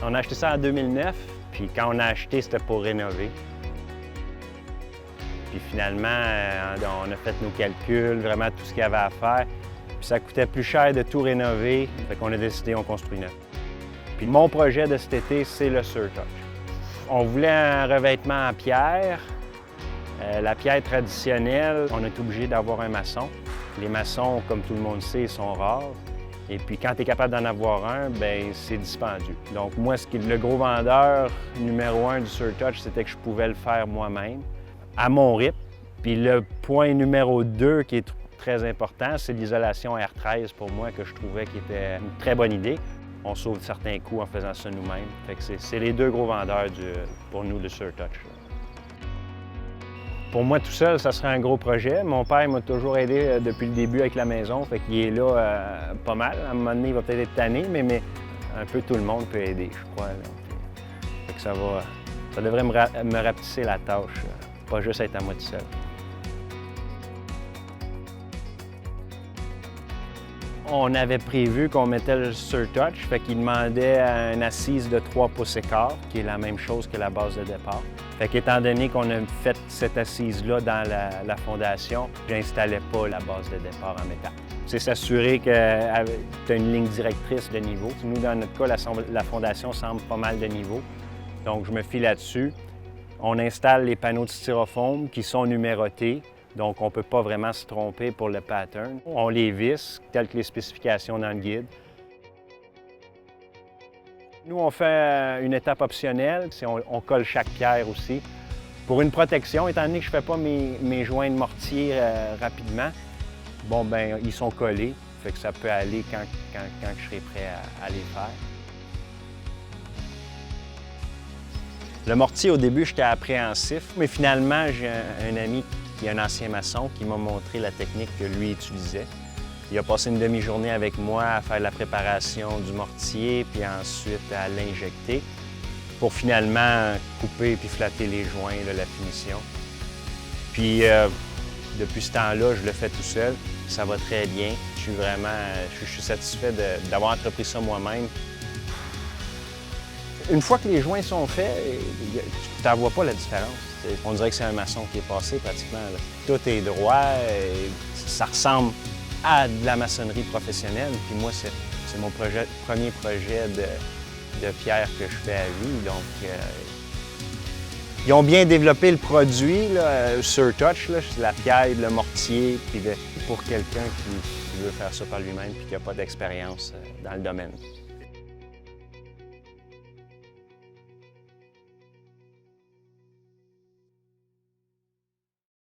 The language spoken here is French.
On a acheté ça en 2009, puis quand on a acheté, c'était pour rénover. Puis finalement, on a fait nos calculs, vraiment tout ce qu'il y avait à faire. Puis ça coûtait plus cher de tout rénover, fait qu'on a décidé, on construit neuf. Puis mon projet de cet été, c'est le Surtouch. On voulait un revêtement en pierre. La pierre traditionnelle, on est obligé d'avoir un maçon. Les maçons, comme tout le monde sait, sont rares. Et puis quand tu es capable d'en avoir un, bien, c'est dispendieux. Donc moi, le gros vendeur numéro 1 du Surtouch, c'était que je pouvais le faire moi-même, à mon rythme. Puis le point numéro 2 qui est très important, c'est l'isolation R13 pour moi, que je trouvais qui était une très bonne idée. On sauve certains coûts en faisant ça nous-mêmes. Fait que c'est les deux gros vendeurs pour nous, le Surtouch. Pour moi, tout seul, ça serait un gros projet. Mon père m'a toujours aidé depuis le début avec la maison, fait qu'il est là pas mal. À un moment donné, il va peut-être être tanné, mais un peu tout le monde peut aider, je crois. Fait que ça devrait me rapetisser la tâche, pas juste être à moi tout seul. On avait prévu qu'on mettait le Surtouch, fait qu'il demandait une assise de 3 pouces et quart, qui est la même chose que la base de départ. Fait qu'étant donné qu'on a fait cette assise-là dans la fondation, j'installais pas la base de départ en métal. C'est s'assurer que tu as une ligne directrice de niveau. Nous, dans notre cas, la fondation semble pas mal de niveau. Donc, je me fie là-dessus. On installe les panneaux de styrofoam qui sont numérotés. Donc, on ne peut pas vraiment se tromper pour le pattern. On les visse, telles que les spécifications dans le guide. Nous, on fait une étape optionnelle, c'est on colle chaque pierre aussi. Pour une protection, étant donné que je ne fais pas mes joints de mortier rapidement, bon, ben ils sont collés, fait que ça peut aller quand je serai prêt à les faire. Le mortier, au début, j'étais appréhensif, mais finalement, j'ai un ami qui est un ancien maçon qui m'a montré la technique que lui utilisait. Il a passé une demi-journée avec moi à faire la préparation du mortier, puis ensuite à l'injecter pour finalement couper puis flatter les joints, là, la finition. Puis depuis ce temps-là, je le fais tout seul. Ça va très bien. Je suis satisfait d'avoir entrepris ça moi-même. Une fois que les joints sont faits, tu n'en vois pas la différence. On dirait que c'est un maçon qui est passé pratiquement, là. Tout est droit, ça ressemble à de la maçonnerie professionnelle. Puis moi, c'est mon premier projet de pierre que je fais à vie. Donc, ils ont bien développé le produit, là, Surtouch, la pierre, le mortier, puis pour quelqu'un qui veut faire ça par lui-même puis qui n'a pas d'expérience dans le domaine.